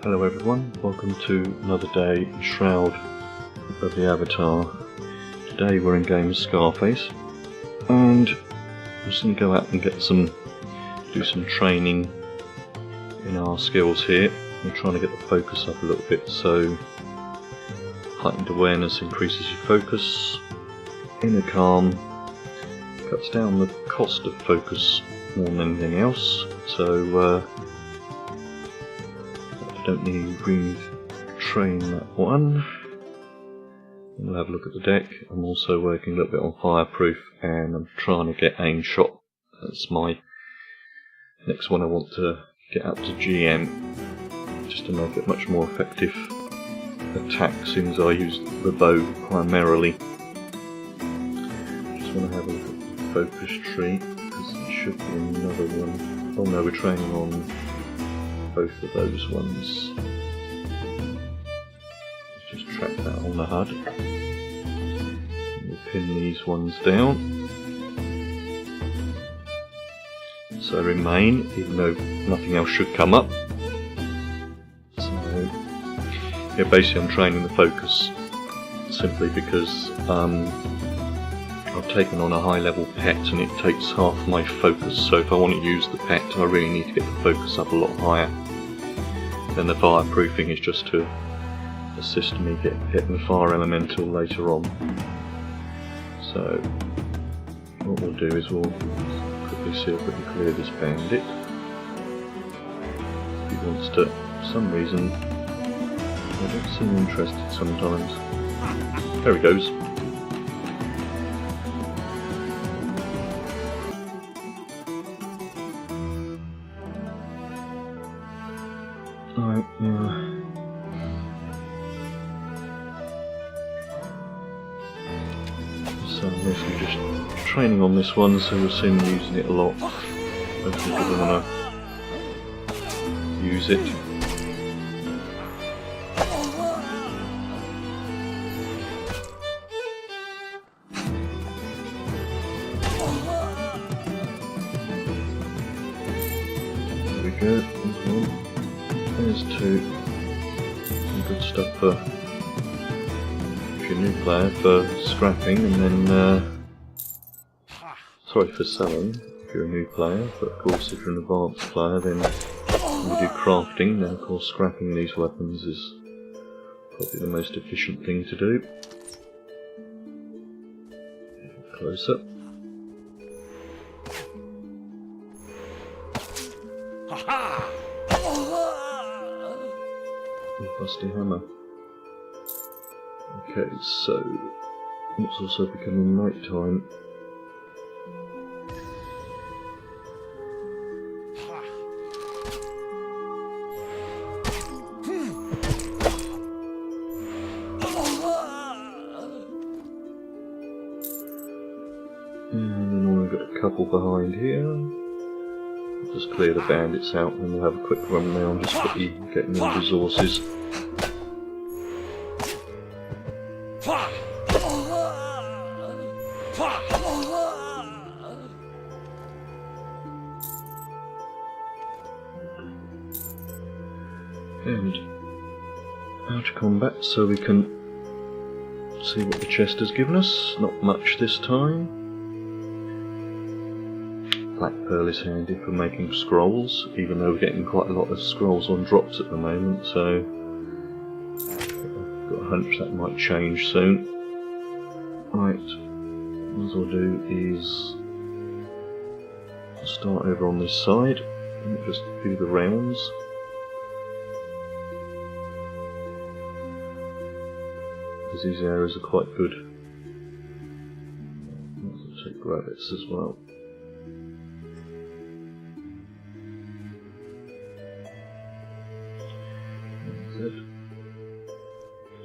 Hello everyone, welcome to another day in Shroud of the Avatar. Today we're in game Scarface, and I'm just going to go out and do some training in our skills here. I'm trying to get the focus up a little bit, so heightened awareness increases your focus, inner calm cuts down the cost of focus more than anything else, so don't need to retrain that one. We'll have a look at the deck. I'm also working a little bit on fireproof, and I'm trying to get aim shot. That's my next one. I want to get up to GM just to make it much more effective attack, since I use the bow primarily. Just want to have a look at the focus tree, because there should be another one. Oh no, we're training on both of those ones. Let's just track that on the HUD. We'll pin these ones down. So remain, even though nothing else should come up. So yeah, basically I'm training the focus simply because I've taken on a high level pet and it takes half my focus, so if I want to use the pet I really need to get the focus up a lot higher. Then the fireproofing is just to assist me getting the fire elemental later on. So what we'll do is we'll quickly see if we can clear this bandit. He wants to, for some reason, I don't seem interested sometimes. There he goes. Right, yeah. So I'm basically just training on this one, so we'll soon be using it a lot. Most people don't want to use it. There we go. There's one. There's two. Some good stuff for if you're a new player, for scrapping, and then sorry, for selling if you're a new player, but of course if you're an advanced player then you do crafting, then of course scrapping these weapons is probably the most efficient thing to do. Close up. Rusty hammer. Okay, so it's also becoming night time. And then we've got a couple behind here. Just clear the bandits out and we'll have a quick run round, just quickly getting the resources. And out of combat, so we can see what the chest has given us. Not much this time. Black pearl is handy for making scrolls, even though we're getting quite a lot of scrolls on drops at the moment, so I've got a hunch that might change soon. Right, what I'll do is I'll start over on this side and just do the rounds. Because these areas are quite good. I'll take rabbits as well.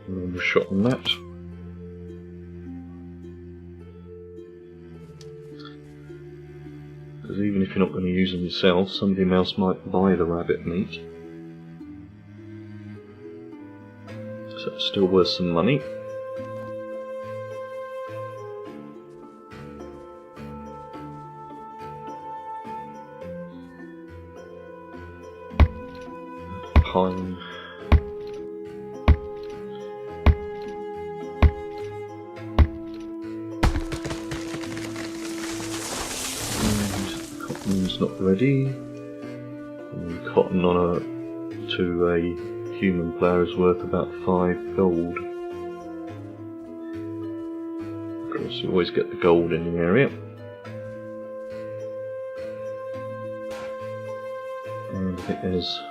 Normal shot on that. Because even if you're not going to use them yourself, somebody else might buy the rabbit meat. So it's still worth some money. pine it's not ready. And cotton to a human player is worth about 5 gold. Of course, you always get the gold in the area. And I think there's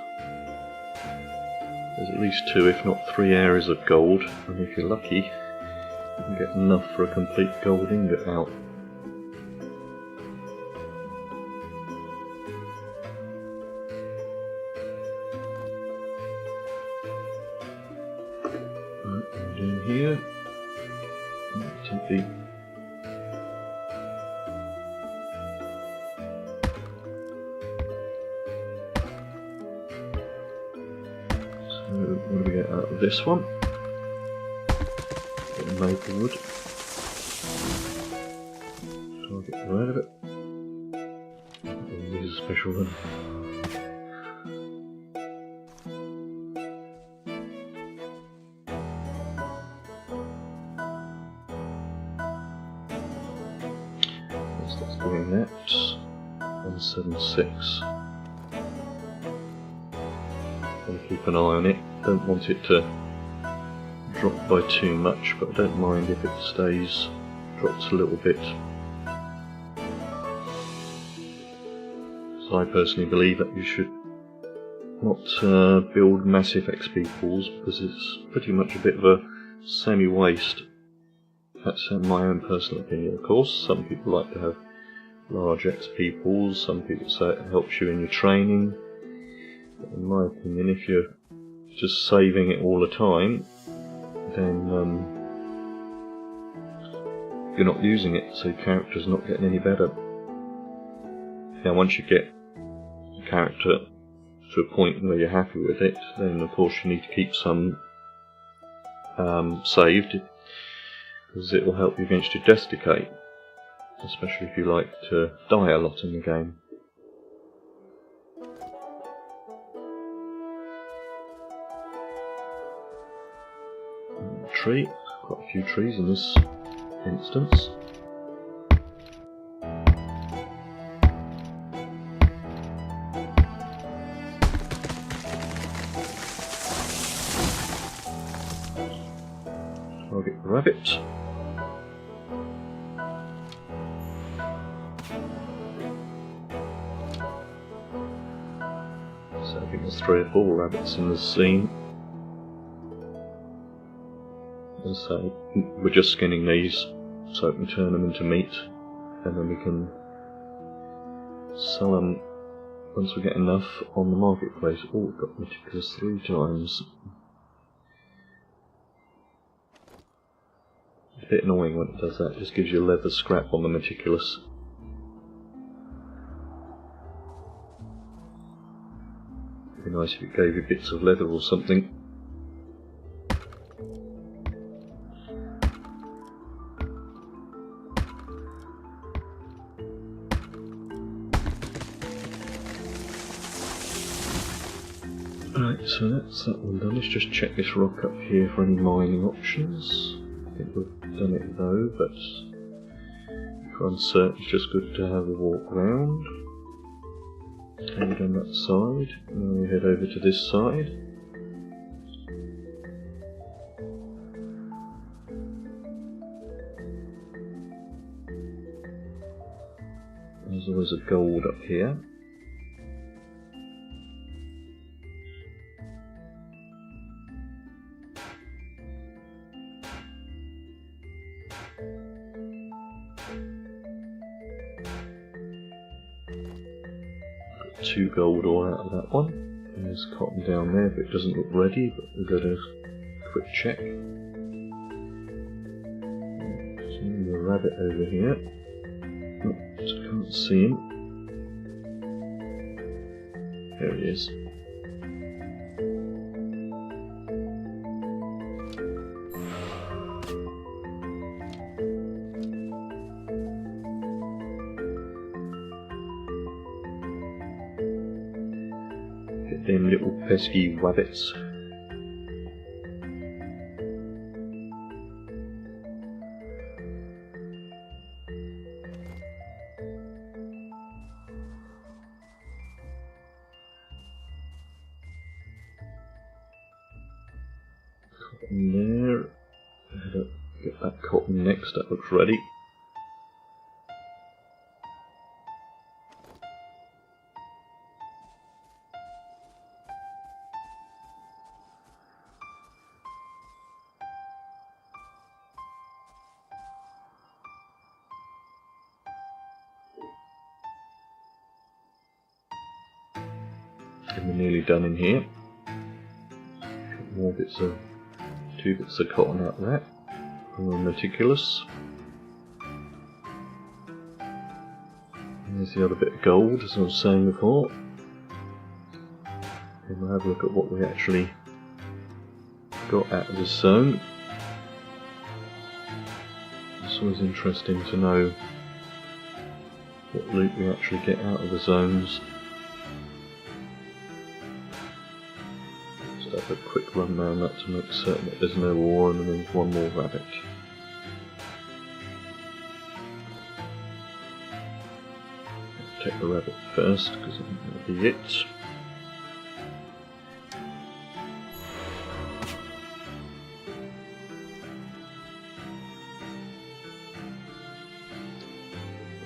at least 2, if not 3 areas of gold, and if you're lucky, you can get enough for a complete gold ingot out. Right, and down here, take the what do we get out of this one? Bit of maple wood. So I'll get rid of it. Use a special one. That's doing that. 176. And keep an eye on it. Don't want it to drop by too much, but I don't mind if it drops a little bit. So I personally believe that you should not build massive XP pools, because it's pretty much a bit of a semi-waste. That's my own personal opinion, of course. Some people like to have large XP pools, some people say it helps you in your training. But in my opinion, if you're just saving it all the time, then you're not using it, so your character's not getting any better. Now once you get your character to a point where you're happy with it, then of course you need to keep some saved, because it will help you against your death decay, especially if you like to die a lot in the game. Tree, quite a few trees in this instance. Target the rabbit. So I think there's 3 or 4 rabbits in the scene. So we're just skinning these so we can turn them into meat, and then we can sell them once we get enough on the marketplace. Oh, we've got meticulous 3 times. It's a bit annoying when it does that, it just gives you a leather scrap on the meticulous. It'd be nice if it gave you bits of leather or something. Right, so that's that one done. Let's just check this rock up here for any mining options. I think we've done it though, but for uncertain it's just good to have a walk round. Okay, we've done that side. Now we head over to this side. There's always a gold up here. Got 2 gold ore out of that one. There's cotton down there, but it doesn't look ready, but we'll go to a quick check. See the rabbit over here. Oh, just can't see him. There he is. Get them little pesky rabbits. Cotton there. Get that cotton next, that looks ready. And we're nearly done in here. More bits of, 2 bits of cotton out there. More meticulous. There's the other bit of gold, as I was saying before. And we'll have a look at what we actually got out of this zone. It's always interesting to know what loot we actually get out of the zones. Just have a quick run around that to make certain that there's no war, and then there's one more rabbit. Take the rabbit first, because I think that'll be it.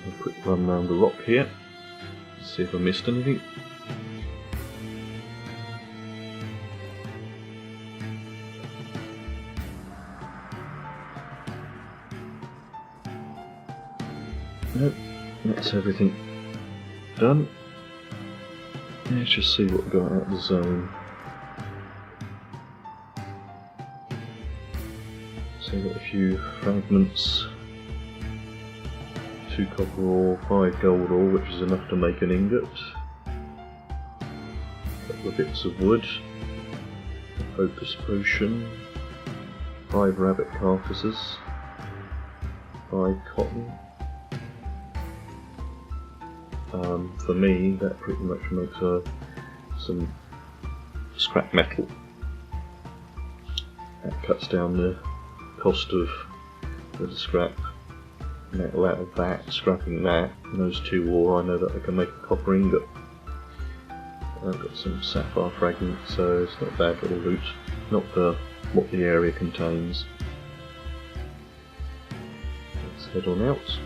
A quick run round the rock here, see if I missed anything. Nope, that's everything done. Let's just see what we got out of the zone. So we've got a few fragments, 2 copper ore, 5 gold ore, which is enough to make an ingot. A couple of bits of wood, a focus potion, 5 rabbit carcasses, 5 cotton. For me, that pretty much makes some scrap metal. That cuts down the cost of the scrap metal out of that. Scrapping that and those 2 ore, I know that I can make a copper ingot. I've got some sapphire fragments, so it's not a bad little loot. Not for what the area contains. Let's head on out.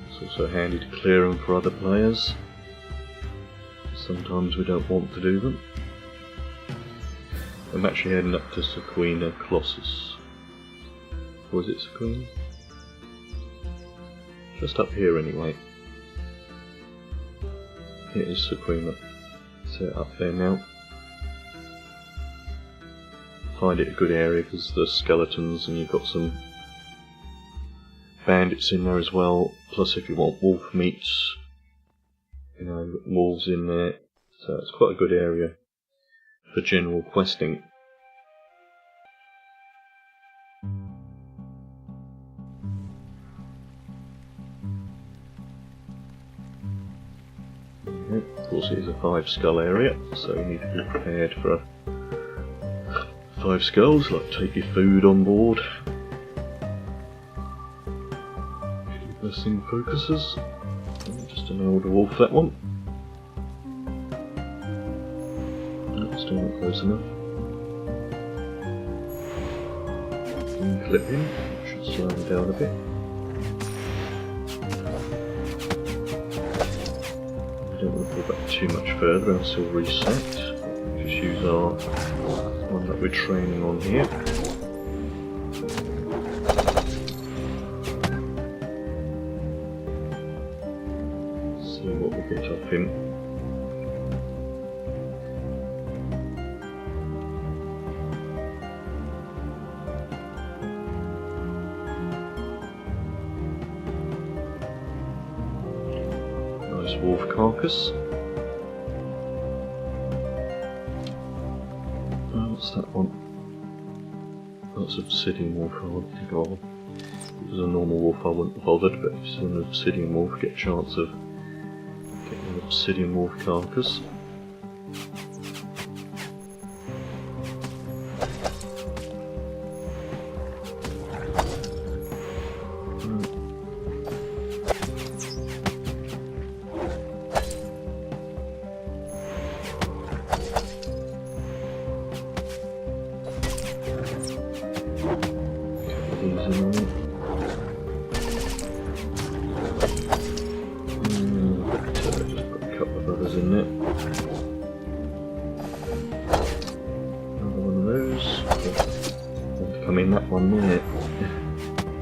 It's also handy to clear them for other players. Sometimes we don't want to do them. I'm actually heading up to sequanna colossus. Was it sequanna? Just up here anyway. It is sequanna. So up there now. Find it a good area because there's skeletons and you've got some bandits in there as well, plus if you want wolf meats, you know, wolves in there, so it's quite a good area for general questing. Of course it is a 5 skull area, so you need to be prepared for 5 skulls, like take your food on board. Blessing focuses. Just an older wolf, that one. No, still not close enough. Clip him, should slow him down a bit. We don't want to pull back too much further, else he'll reset. Just use our one that we're training on here. What we get off him. Nice wolf carcass. What's that one? That's obsidian wolf. I want to go on. If it was a normal wolf I wouldn't have bothered, but if it's an obsidian wolf, get a chance of getting an obsidian wolf carcass. in there. Just put a couple of others in there. Another one of those. Want to come in that one, didn't it?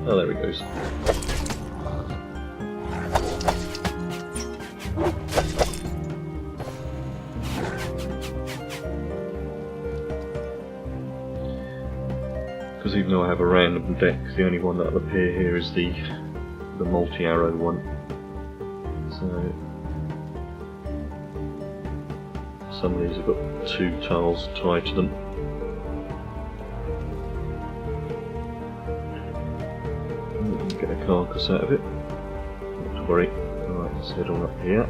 Oh, there it goes. Because even though I have a random deck, the only one that will appear here is the multi-arrow one. So some of these have got 2 tiles tied to them. We can get a carcass out of it. Not to worry. Alright, let's head on up here.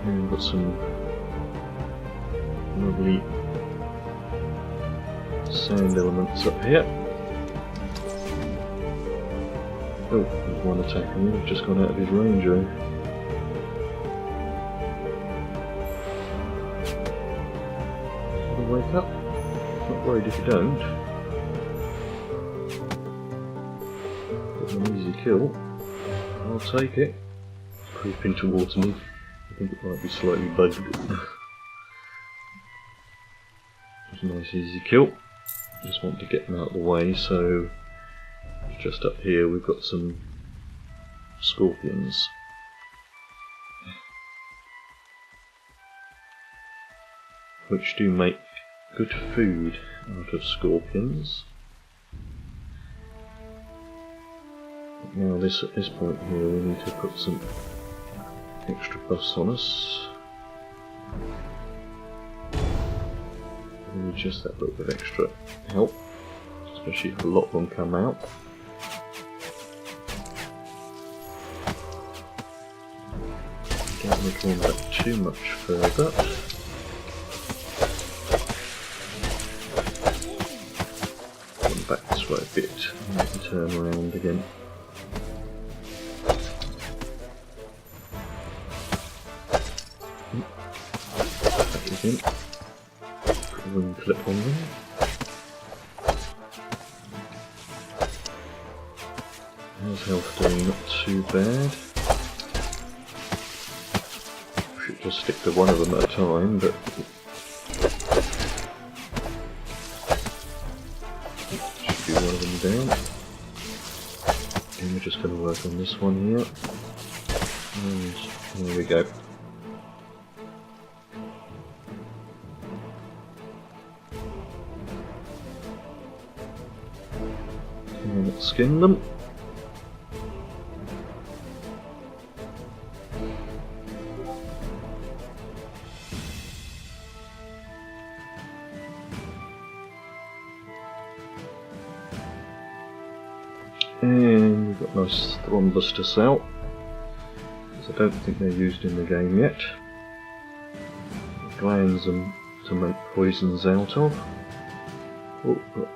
And we've got some lovely sand elements up here. Oh, there's one attacking me. He's just gone out of his range, eh? Wake up. Not worried if you don't. Got an easy kill. I'll take it. Creeping towards me. I think it might be slightly bugged. It's a nice easy kill. Just want to get them out of the way, so just up here we've got some scorpions. Which do make good food out of scorpions. Now at this point here we need to put some extra buffs on us. And just that little bit of extra help, especially if a lot of them come out. Don't want to draw that too much further. Come back this way a bit and then turn around again. Put a wing clip on them. How's health doing? Not too bad. Should just stick to one of them at a time, but should be one of them down. And we're just going to work on this one here. And there we go. And let's skin them. And we've got nice thrombus to sell, because I don't think they're used in the game yet. Glands them to make poisons out of. Oh, got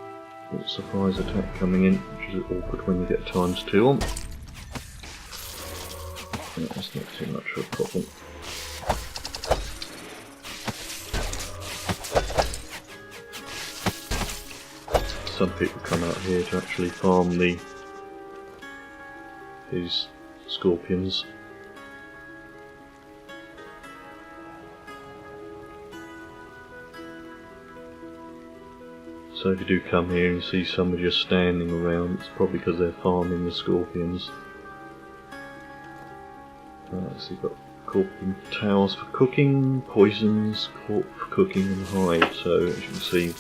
a surprise attack coming in, which is awkward when you get ×2 on. Yeah, that's not too much of a problem. Some people come out here to actually farm these scorpions. So if you do come here and see somebody just standing around, it's probably because they're farming the scorpions. So you've got scorpion towels for cooking, poisons, cork for cooking and hide. So as you can see,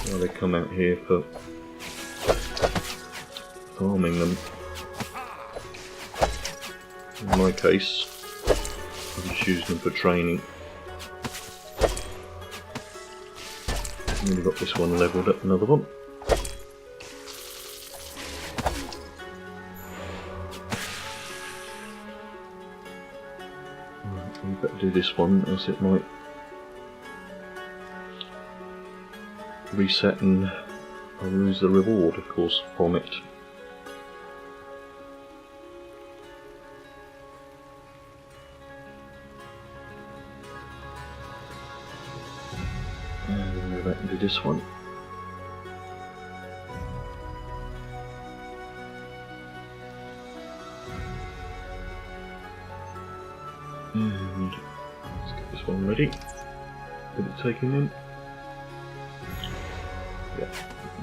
well, they come out here for farming them. In my case, I'm just using them for training. We've got this one levelled up, another one. Right, we better do this one, as it might reset and I'll lose the reward, of course, from it. And we'll go back and do this one. And let's get this one ready. Did it take him in? Yeah,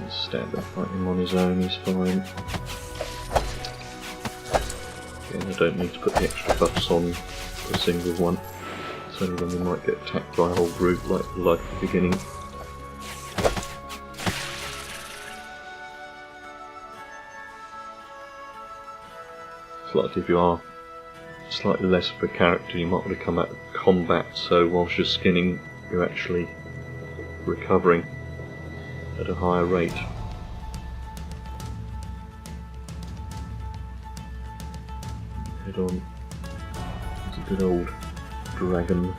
let's stand up, fight him on his own, he's fine. Again, I don't need to put the extra buffs on for a single one. It's only when we might get attacked by a whole group like at the beginning. It's like if you are slightly less of a character, you might want to come out of combat, so whilst you're skinning, you're actually recovering at a higher rate. Head on. It's a good old dragon.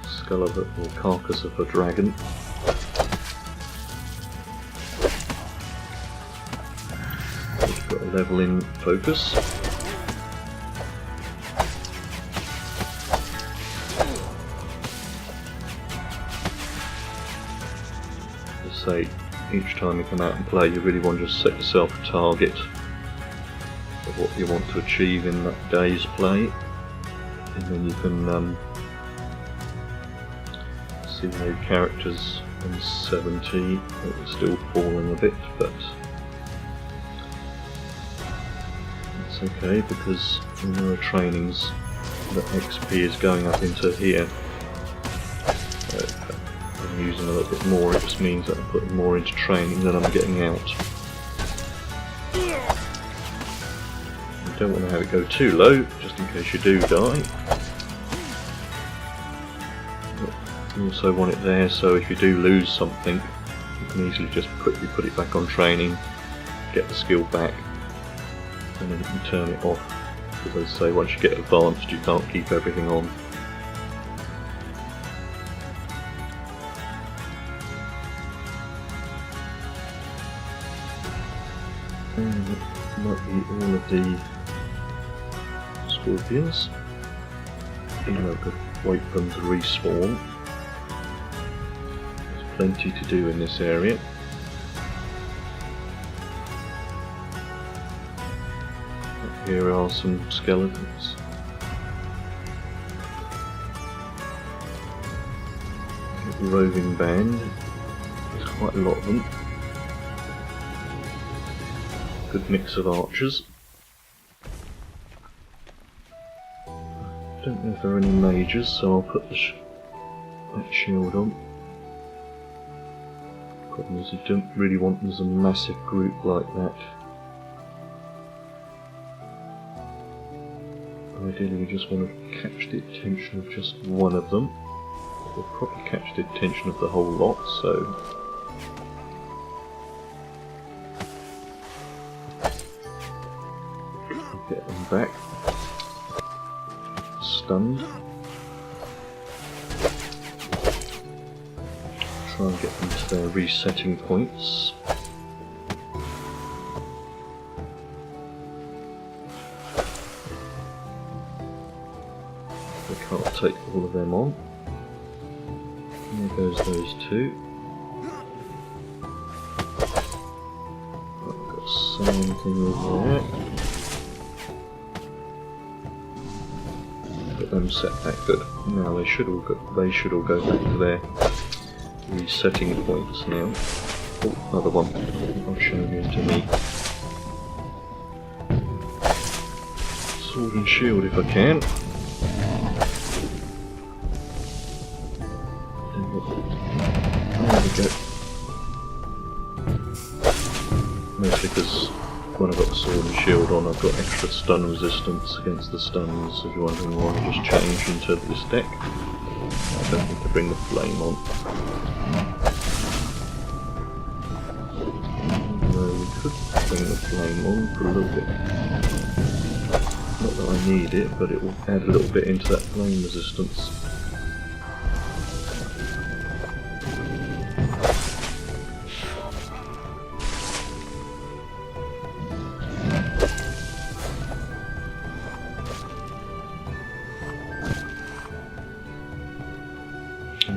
Skull of it, or carcass of a dragon. We've got a level in focus. Say, each time you come out and play, you really want to just set yourself a target of what you want to achieve in that day's play, and then you can see how characters in 70 are still falling a bit, but it's okay because in our trainings the XP is going up into here. Using a little bit more, it just means that I'm putting more into training than I'm getting out. You don't want to have it go too low, just in case you do die. But you also want it there, so if you do lose something, you can easily just quickly put it back on training, get the skill back, and then you can turn it off. Because as I say, once you get advanced, you can't keep everything on. And it might be all of the scorpions. I could wait for them to respawn. There's plenty to do in this area. Up here are some skeletons. The roving band. There's quite a lot of them. Good mix of archers. Don't know if there are any mages, so I'll put that shield on. Problem is, you don't really want them as a massive group like that. Ideally, we just want to catch the attention of just one of them. We'll probably catch the attention of the whole lot, so. Get them back. Stunned. Try and get them to their resetting points. I can't take all of them on. And there goes those two. I've got something over there. Them set back good. Now they should all go back to their resetting points now. Oh, another one. I'll show you to me. Sword and shield if I can. There we go. Mostly because when I've got the sword and shield on, I've got extra stun resistance against the stuns. If you're wondering why I just changed into this deck, I don't need to bring the flame on. Although we could bring the flame on for a little bit. Not that I need it, but it will add a little bit into that flame resistance.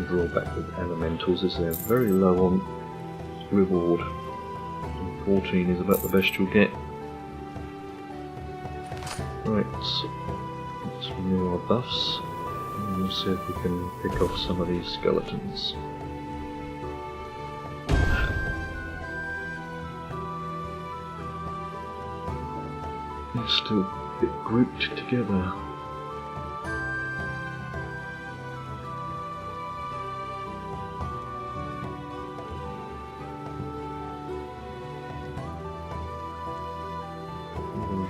one drawback with elementals is they're very low on reward. And 14 is about the best you'll get. Right, let's renew our buffs and we'll see if we can pick off some of these skeletons. They're still a bit grouped together.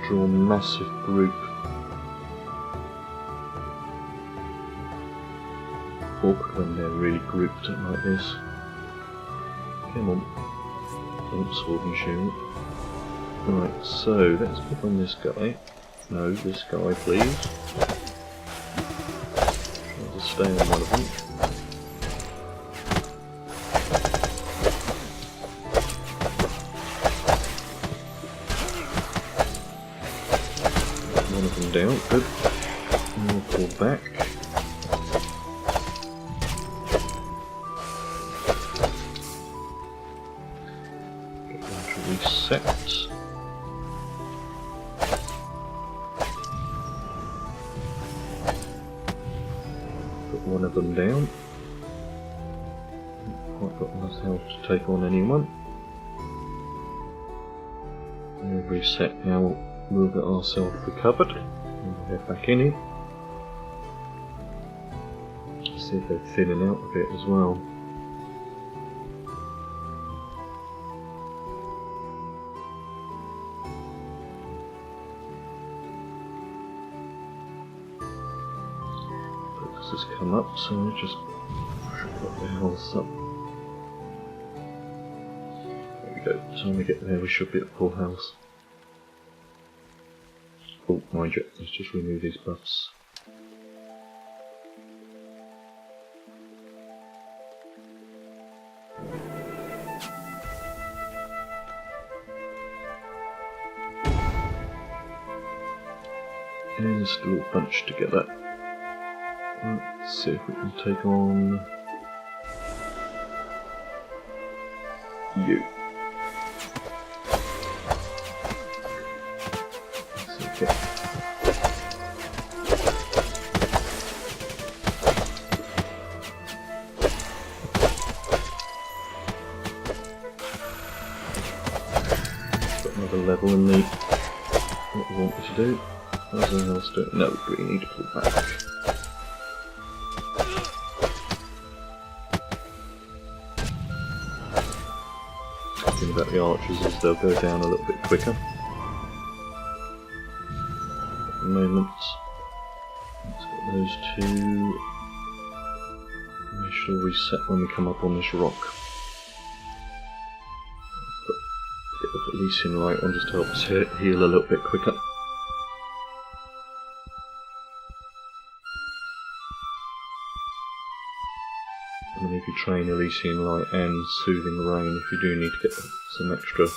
Draw a massive group. Awkward when they're really grouped up like this. Come on. Don't sword and shield. Right, so let's pick on this guy. No, this guy, please. Try to stay on one of them. One of them down, good. And we'll pull back. Get them to reset. Put one of them down. Not quite got enough health to take on anyone. And reset now. We'll get ourselves recovered and we'll get back in here. See if they're thinning out a bit as well. Focus has come up, so we just put the health up. There we go. By the time we get there, we should be at full health. Oh, mind you, let's just remove these buffs. And still bunched together. Let's see if we can take on you. Okay. Got another level in the what we want me to do. How's anything else do? No, we need to pull back. The thing about the archers is they'll go down a little bit quicker. Moment. Let's get those two. We shall reset when we come up on this rock. Get the Elysian light on just to help us heal a little bit quicker. And if you train Elysian light and soothing rain, if you do need to get some extra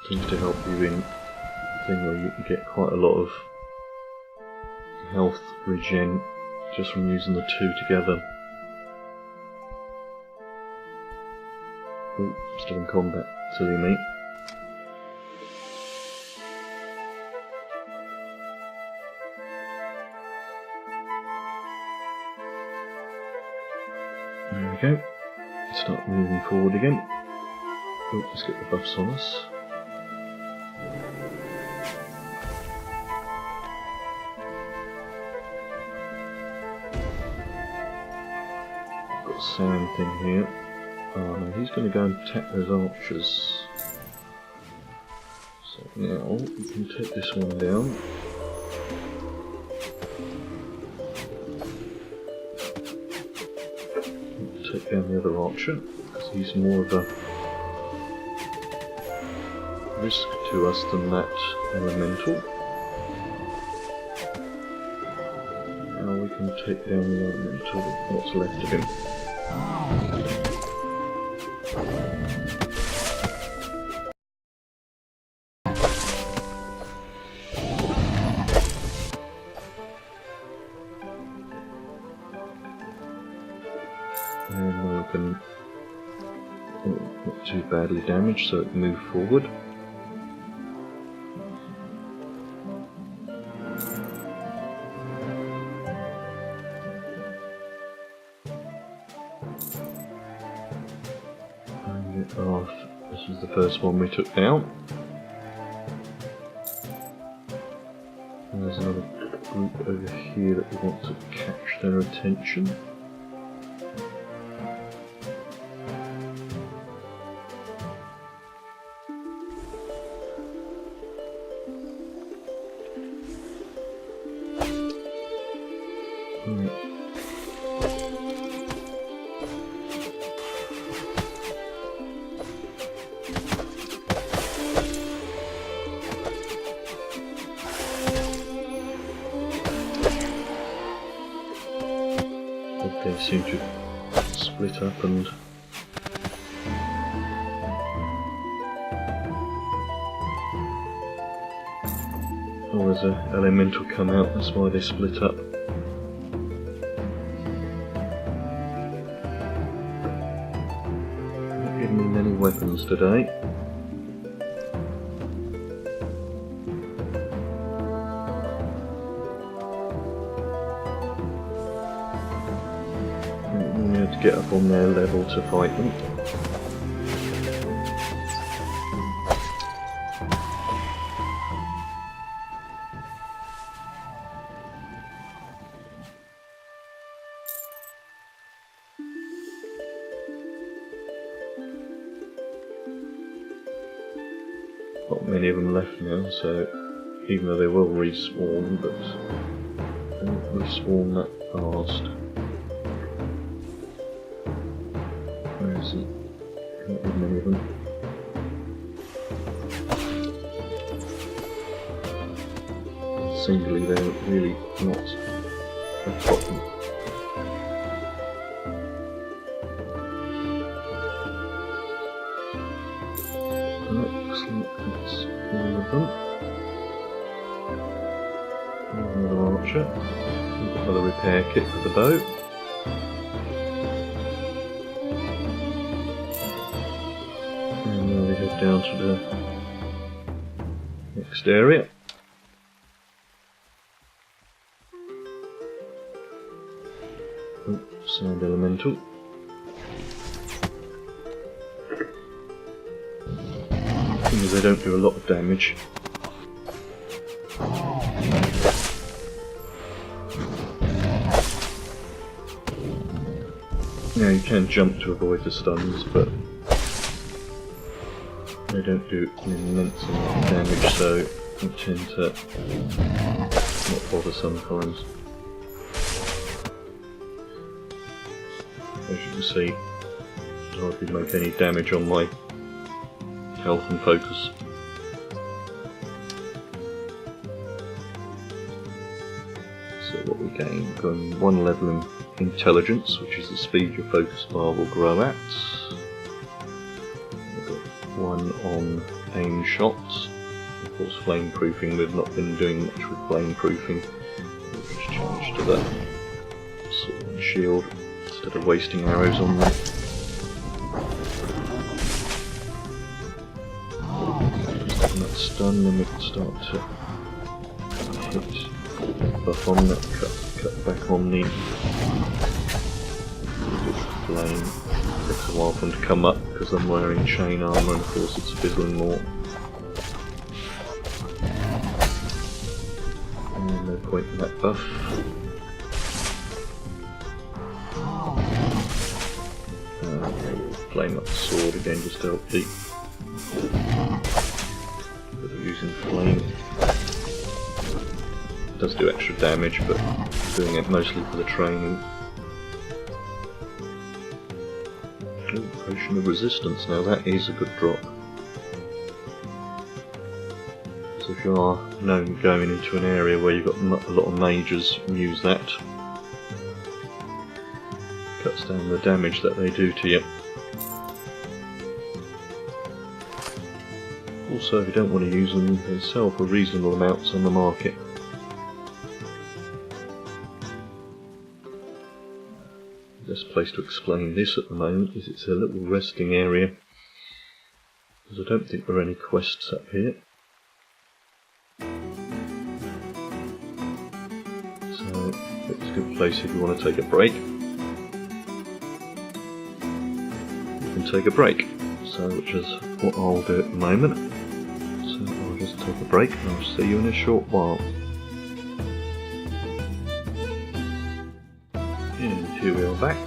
things to help you in. Thing where you can get quite a lot of health regen just from using the two together. Ooh, still in combat, silly me. There we go. Start moving forward again. Ooh, let's get the buffs on us. Sand thing here. Oh no, he's going to go and attack those archers. So now we can take this one down. Take down the other archer, because he's more of a risk to us than that elemental. Now we can take down the elemental, what's left of him. And we can not too badly damaged, so it can move forward. And this is the first one we took down. And there's another group over here that we want to catch their attention. They seem to split up and there's an elemental come out, that's why they split up. Not giving me many weapons today. To get up on their level to fight them. Not many of them left now, so even though they will respawn, but they won't respawn that fast. Where is he? Not very many of them. Singly, they're really not a problem. Looks like that's all of them. Another archer. Another repair kit for the bow. Down to the next area. Oh, sand elemental. Thing is, they don't do a lot of damage. Now you can jump to avoid the stuns, but they don't do an immense amount of damage, so I tend to not bother sometimes. As you can see, I hardly make any damage on my health and focus. So what we gain, we've got 1 level in intelligence, which is the speed your focus bar will grow at. 1 on aim shots. Of course, flame proofing, we've not been doing much with flame proofing. We'll just change to that sword and shield instead of wasting arrows on that. And that's done, then we can start to hit buff on that, cut back on the flame. Takes a while for them to come up because I'm wearing chain armour and of course it's fizzling more. And no point in that buff. Flame up the sword again just to help the using flame. It does do extra damage, but doing it mostly for the training. Ooh, Potion of Resistance, now that is a good drop. So if you are known going into an area where you've got a lot of mages, use that. Cuts down the damage that they do to you. Also, if you don't want to use them, they sell for reasonable amounts on the market. The best place to explain this at the moment is it's a little resting area, because I don't think there are any quests up here. So it's a good place if you want to take a break. You can take a break, so which is what I'll do at the moment. So I'll just take a break and I'll see you in a short while. And here we are back.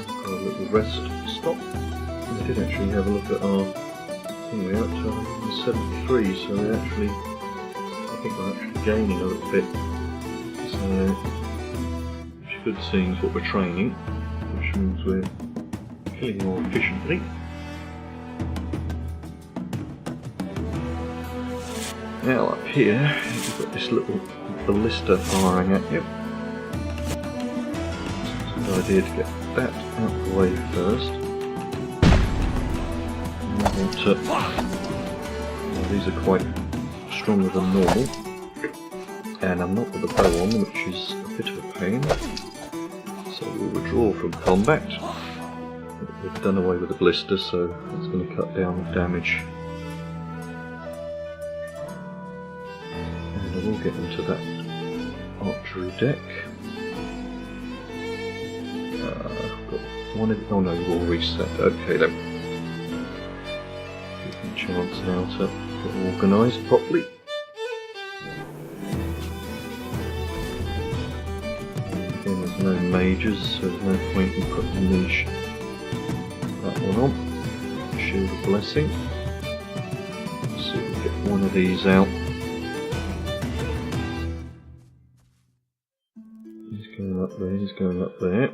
Got a little rest stop. We did actually have a look at our thing. We're up to 73, so we're actually, I think we're actually gaining a little bit. So, which is good seeing what we're training, which means we're killing more efficiently. Now up here, you've got this little ballista firing at you. It's a good idea to get that out of the way first. And I want to, well, these are quite stronger than normal, and I'm not with a bow on, which is a bit of a pain. So we'll withdraw from combat. We've done away with the blister, so that's going to cut down the damage. And we'll get into that archery deck. Got one of the, oh no, we'll reset. Okay then. Give me a chance now to get organised properly. Again, there's no mages, so there's no point in putting the niche. That one on. Shield of Blessing. Let's see if we can get one of these out. He's going up there, he's going up there.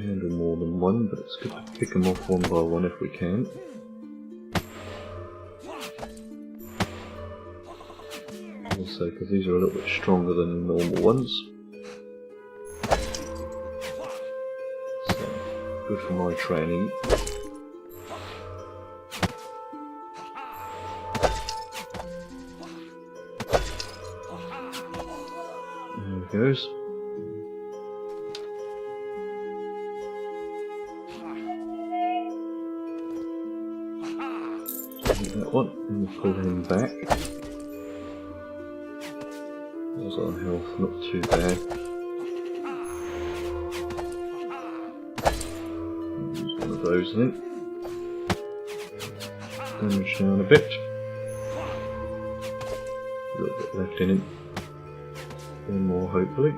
Handle more than one, but it's good to pick them off one by one if we can. Also, because these are a little bit stronger than the normal ones. Good for my training. There it goes. That one, and we'll pull him back. There's our health, not too bad. Those then. Damage down a bit. A little bit left in him. One more hopefully.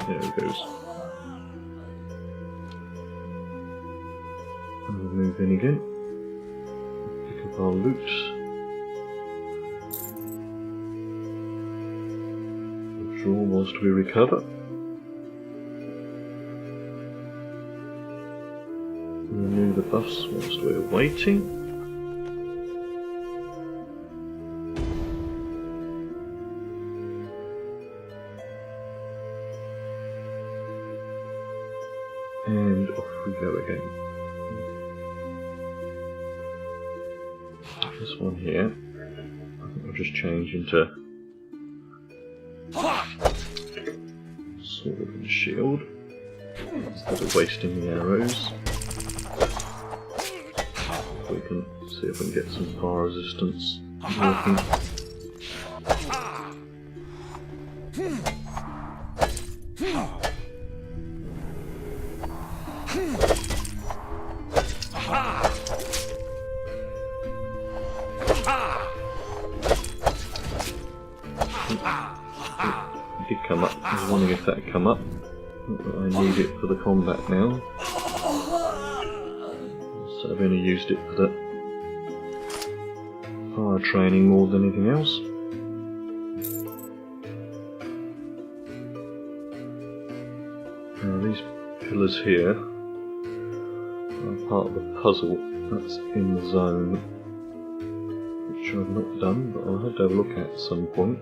There he goes. And we'll move in again. Pick up our loot. Withdraw whilst we recover. Renew the buffs whilst we're waiting. And off we go again. This one here, I think I'll just change into sword and shield instead of wasting the arrows. We can see if we can get some fire resistance working. It did come up. I was wondering if that had come up. Not that I need it for the combat now. So I've only used it for the fire training more than anything else. Now these pillars here are part of the puzzle that's in the zone, which I've not done, but I'll have to have a look at some point.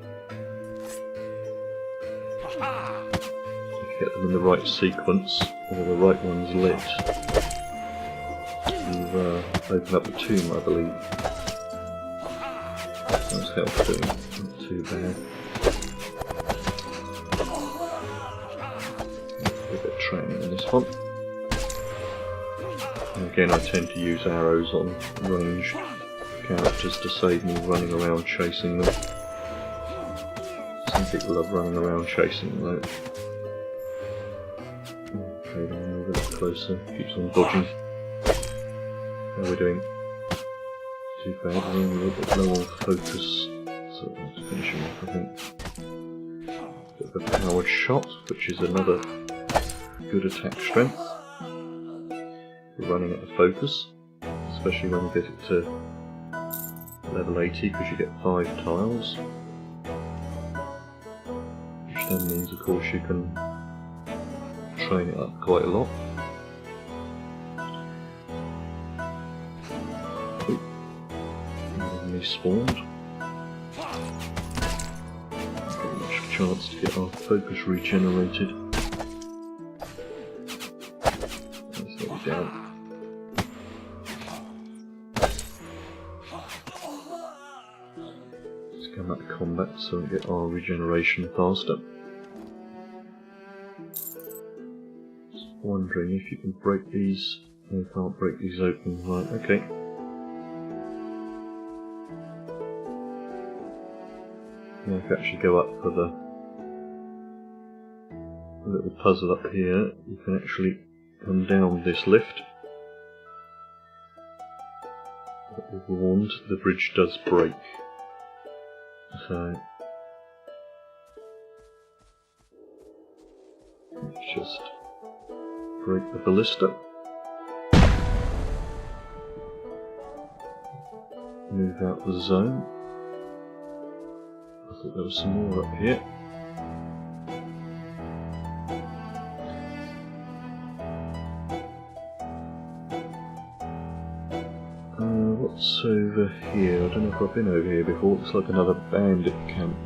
Get them in the right sequence, or the right ones lit. Open up the tomb, I believe. That's health doing, not too bad. one. And again, I tend to use arrows on ranged characters to save me running around chasing them. Some people love running around chasing them though. Okay, then move a little closer. Keeps on dodging. How are we doing? Too bad, we're only a little bit low on focus. So let's finish him off, I think. Bit of a powered shot, which is another good attack strength. You're running at a focus, especially when you get it to level 80 because you get 5 tiles. Which then means, of course, you can train it up quite a lot. And he spawned. Pretty much a chance to get our focus regenerated. Let's let it down. Let's come back to combat so we get our regeneration faster. Wondering if you can break these. No, you can't break these open. Right, okay. Now if you actually go up for the little puzzle up here, you can actually come down this lift. But we've warned, the bridge does break. So let's just break the ballista. Move out the zone. I thought there was some more up here. What's over here? I don't know if I've been over here before. It looks like another bandit camp.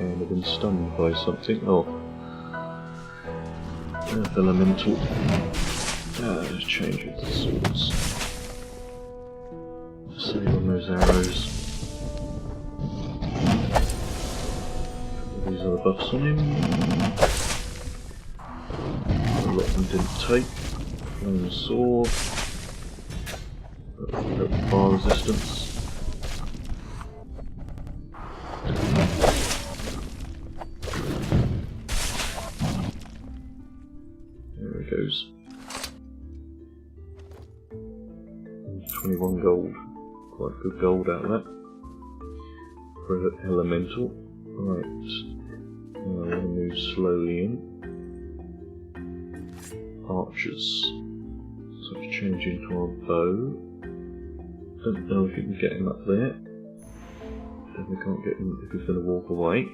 And I've been stunned by something. Oh. Earth elemental. Let's change it to swords. Save on those arrows. These are the buffs on him. A lot of them didn't take. Flame sword. Fire resistance. There it goes. 21 gold. Quite good gold out of that. For an elemental. Right. Now I want to move slowly in. Archers. So let's change into our bow. Don't know if you can get him up there. Definitely can't get him if he's going to walk away.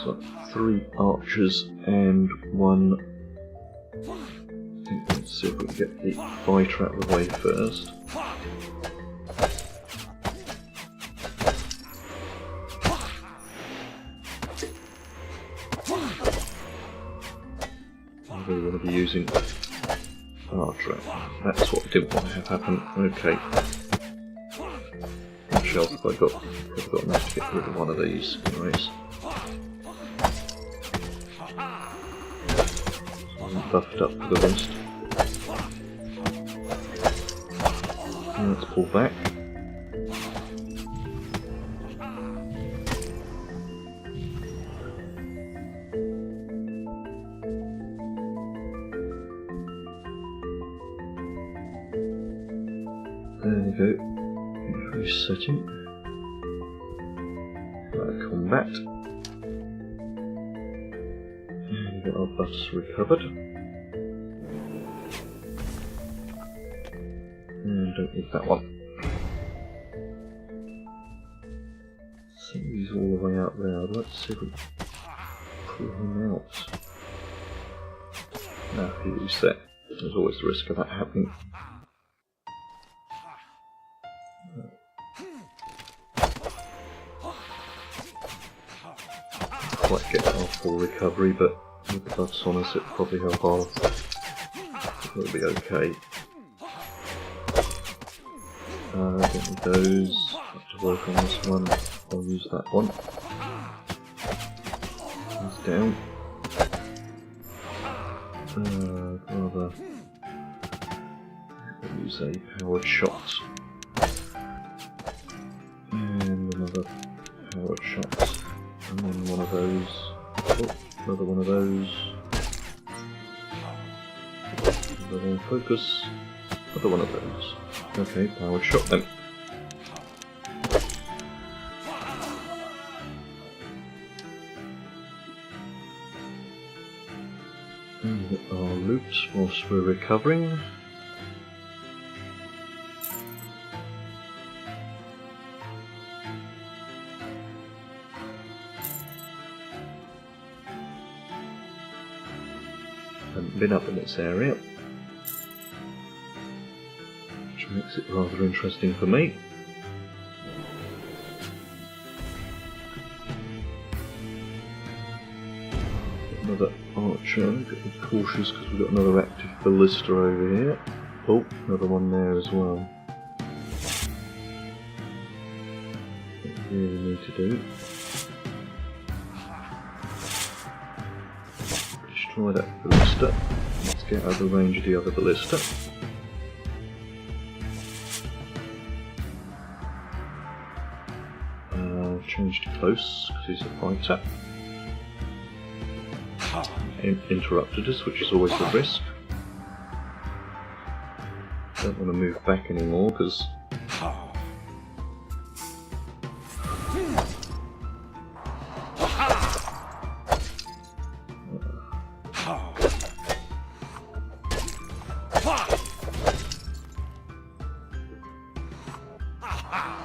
So 3 archers and 1. Let's see if we can get the fighter out of the way first. I really want to be using archer. That's what I didn't want to have happen. Okay. How much health have I got? I've got enough to get rid of one of these. Anyways. I'm buffed up for the rest. And let's pull back. There we go. Resetting. Combat. And we get our buffs recovered. And don't need that one. So he's all the way out there. I'd like to see if we can pull him out. Now if you use that, there's always the risk of that happening. Quite get our full recovery, but with the buffs on us, it'll probably help our. It'll be okay. I don't need those. Have to work on this one. I'll use that one. down. Rather use a powered shot. And another powered shot. And then one of those. Oh, another one of those. Another one focus. Another one of those. Okay, powered shot then. And get our loot whilst we're recovering. Haven't been up in this area, which makes it rather interesting for me. Another archer, get cautious because we've got another active ballista over here. Oh, another one there as well. What we really need to do. Destroy that ballista. Let's get out of the range of the other ballista. Change to close because he's a fighter. Interrupted us, which is always the risk. Don't want to move back anymore because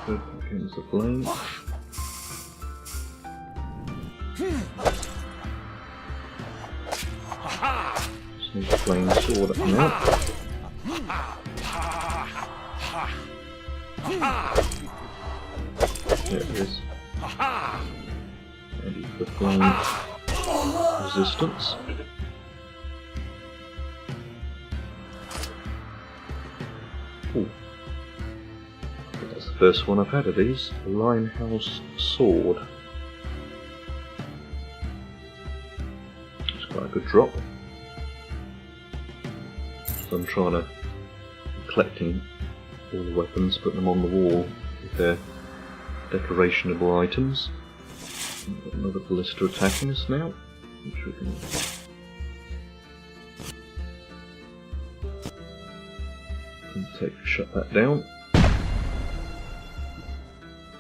good against the flame. Just need a flame sword up now. There it is. Ready for flame resistance. Ooh. I think that's the first one I've had of these. A Limehouse sword. It's quite a good drop. So I'm trying to collecting all the weapons, putting them on the wall if they're decorationable items. We've got another ballista attacking us now, which we can shut that down.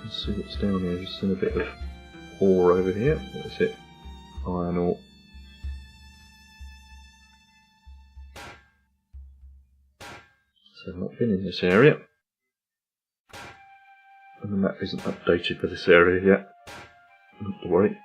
Let's see what's down here. Just seen a bit of ore over here. What is it? Iron ore. So I've not been in this area. And the map isn't updated for this area yet. Not to worry.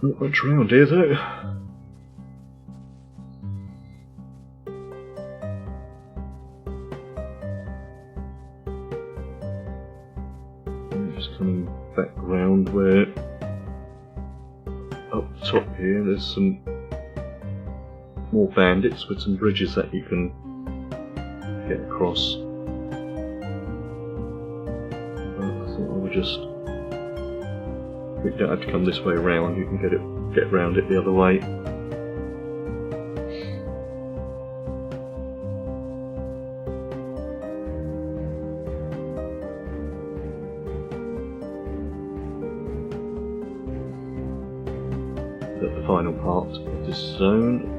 Not much around here though. I'm just coming back round where up top here there's some more bandits with some bridges that you can get across. But I thought I would just, you don't have to come this way around, you can get around it the other way. But the final part of this zone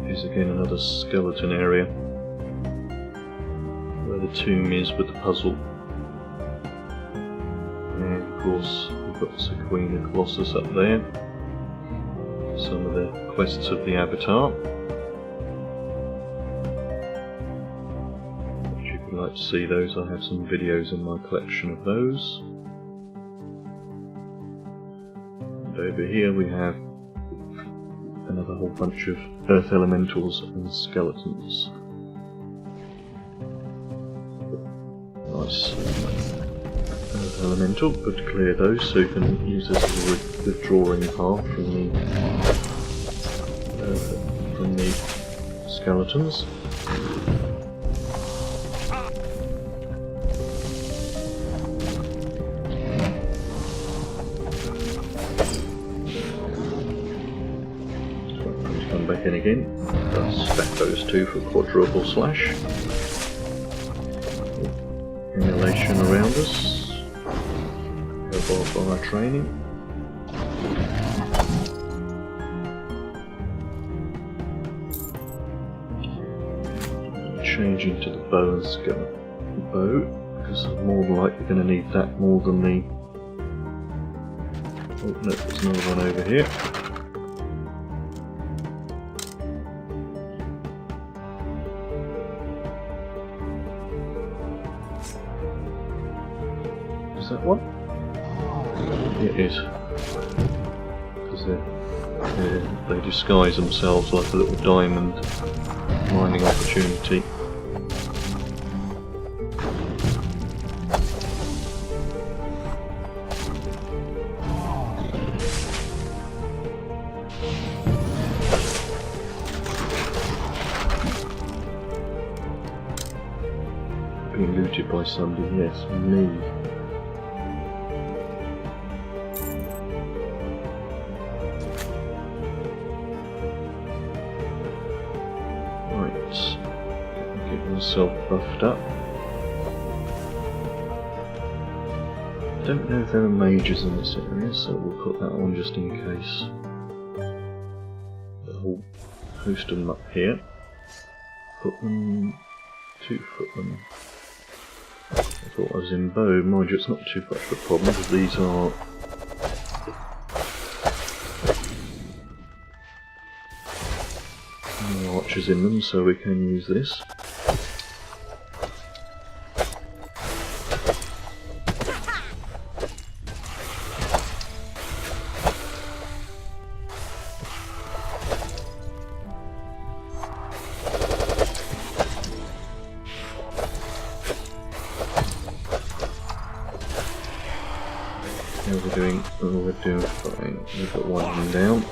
is again another skeleton area where the tomb is with the puzzle. And of course we've got the sequanna colossus up there. Some of the quests of the Avatar. If you would like to see those, I have some videos in my collection of those. And over here we have another whole bunch of earth elementals and skeletons. Nice. Earth elemental, good to clear those so you can use this as a withdrawing path from the from the skeletons. Come back in again. Let's stack those two for quadruple slash. Emulation around us. Go by our training. Change into the bow and skeleton bow, because I'm more than likely going to need that more than the. Oh no, there's another one over here. Is that one? It is. Because they disguise themselves like a little diamond mining opportunity. Being looted by somebody, yes, me. Myself buffed up. Don't know if there are mages in this area, so we'll put that on just in case. A whole host of them up here. Put them. I thought I was in bow. Mind you, it's not too much of a problem because these are. No archers in them, so we can use this. We're doing fine. We've got one of them down.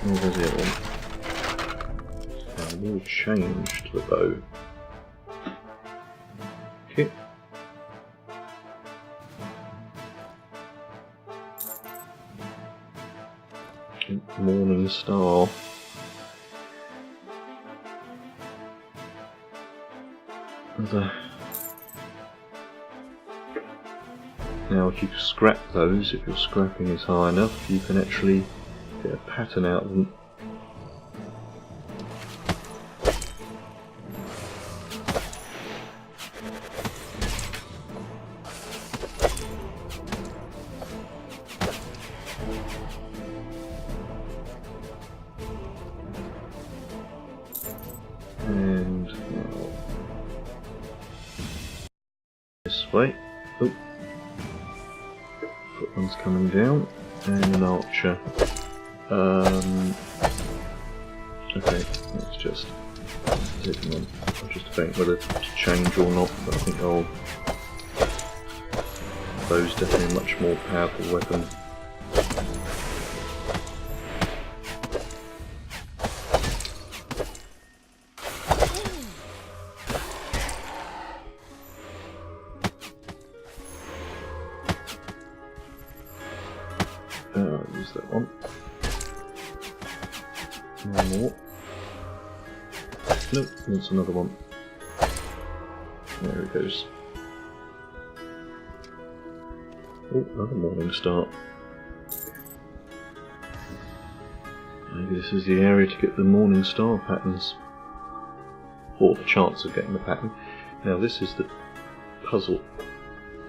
Oh, there's the other one. I will change to the bow. Okay. Morning star. Now if you scrap those, if your scrapping is high enough, you can actually get a pattern out of them. And now this way. Oh, footman's coming down, and an archer. Okay, let's just hit them. I'll just debate whether to change or not, but I think bow's definitely a much more powerful weapon. Use that one. One more. Nope, that's another one. There it goes. Oh, another morning start. Maybe this is the area to get the morning star patterns. Or the chance of getting the pattern. Now this is the puzzle,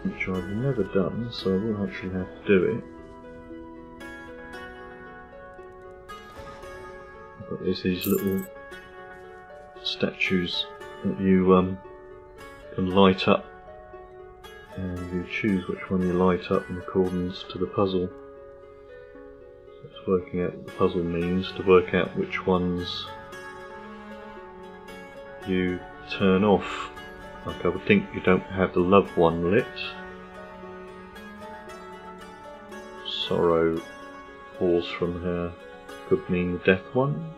which I've never done, so I will actually have to do it. But there's these little statues that you can light up, and you choose which one you light up in accordance to the puzzle. So it's working out what the puzzle means to work out which ones you turn off. Like I would think you don't have the loved one lit. Sorrow pours from her could mean the death one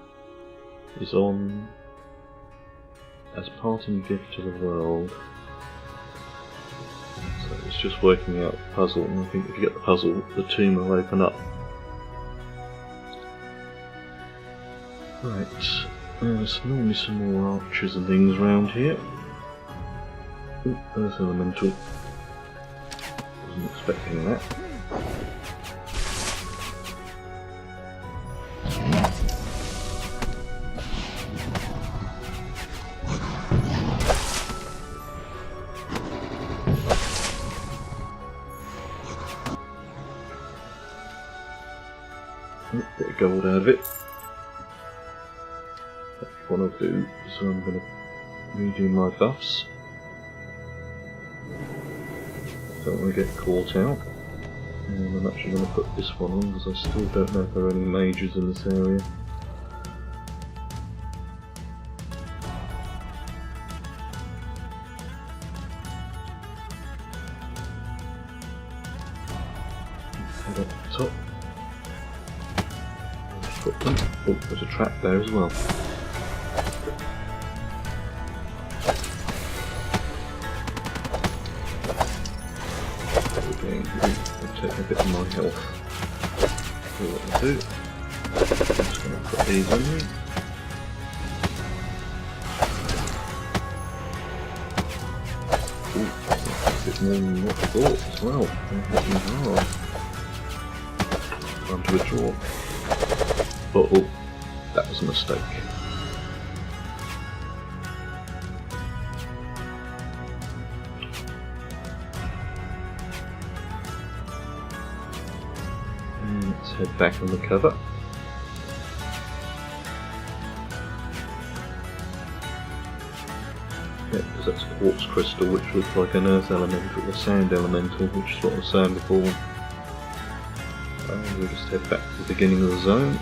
is on as parting gift to the world. So it's just working out the puzzle, and I think if you get the puzzle, the tomb will open up. Right, there's normally some more archers and things around here. Ooh, there's elemental. Wasn't expecting that. Bit of gold out of it. What I'll do is I'm going to redo my buffs. Don't want to get caught out. And I'm actually going to put this one on because I still don't know if there are any mages in this area. Head up the top. Oh, there's a trap there as well. I'm taking a bit of my health. See what I'll do. I'm just going to put these on me. Ooh, that's a bit more than what I thought as well. Time to withdraw. Oh, that was a mistake. And let's head back on the cover. Yeah, because that's quartz crystal, which looks like an earth elemental, or sand elemental, which is what I was saying before. We'll just head back to the beginning of the zone.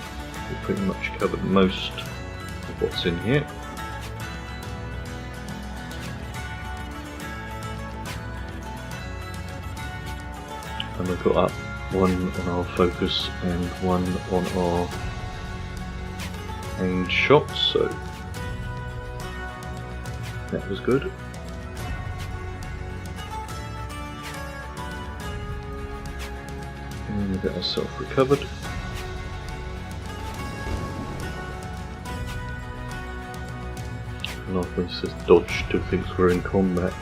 We've pretty much covered most of what's in here. And we've got up one on our focus and one on our aimed shots, so that was good. And we get ourselves recovered. And often says dodge to thinks we're in combat.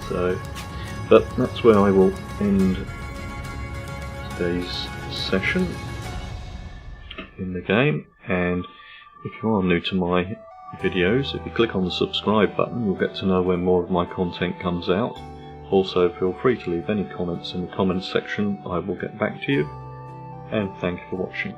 So, but that's where I will end today's session in the game. And if you are new to my videos, if you click on the subscribe button, you'll get to know when more of my content comes out. Also, feel free to leave any comments in the comments section. I will get back to you. And thank you for watching.